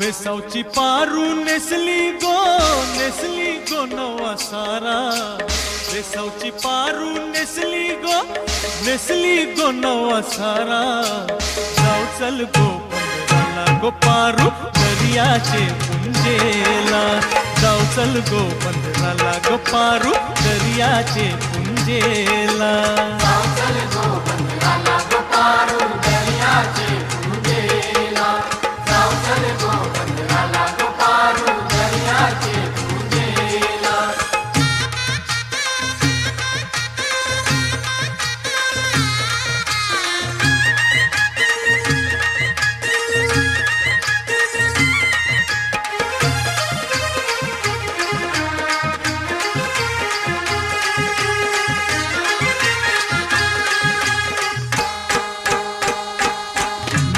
वेसावची पारू नेसली गो नवा सारा। वेसावची पारू नेसली गो नवा सारा। जाऊ चल गो पंधराला गो पारू दर्याचे पुंजेला। जाऊ चल गो पंधराला गो पारू दर्याचे पुंजेला। जाऊ चल गो पंधराला गो पारू दर्याचे पुंजेला। जाऊ चल गो पंधराला गो पारू दर्याचे पुंजेला।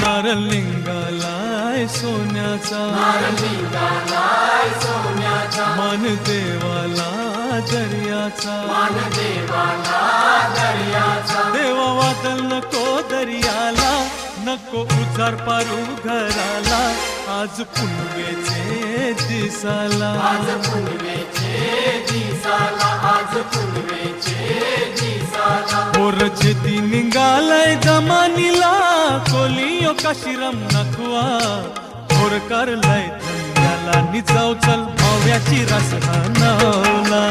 नारलिंगालाय सोन्याचा, नारलिंगालाय सोन्याचा। मान देवाला दर्याचा, मान देवाला दर्याचा। देवा वादल नको दर्याला, नको उजार पारू घराला। आज पुनवेचे दिसाला, आज पुनवेचे दिसाला। आज पुनवेचे दिसाला। पोरचे ती निघालाय जमानीला, कोलियो काशीराम नखवा। पोर करलाय धंद्याला, निजाव चल माव्याची रास नावला।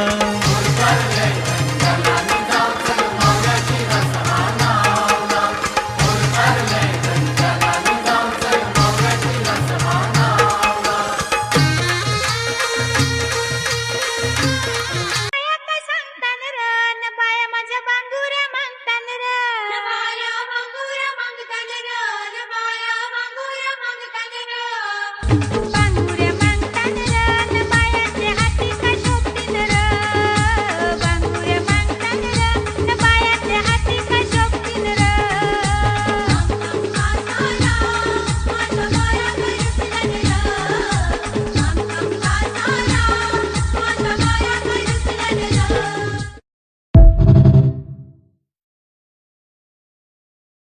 Bye.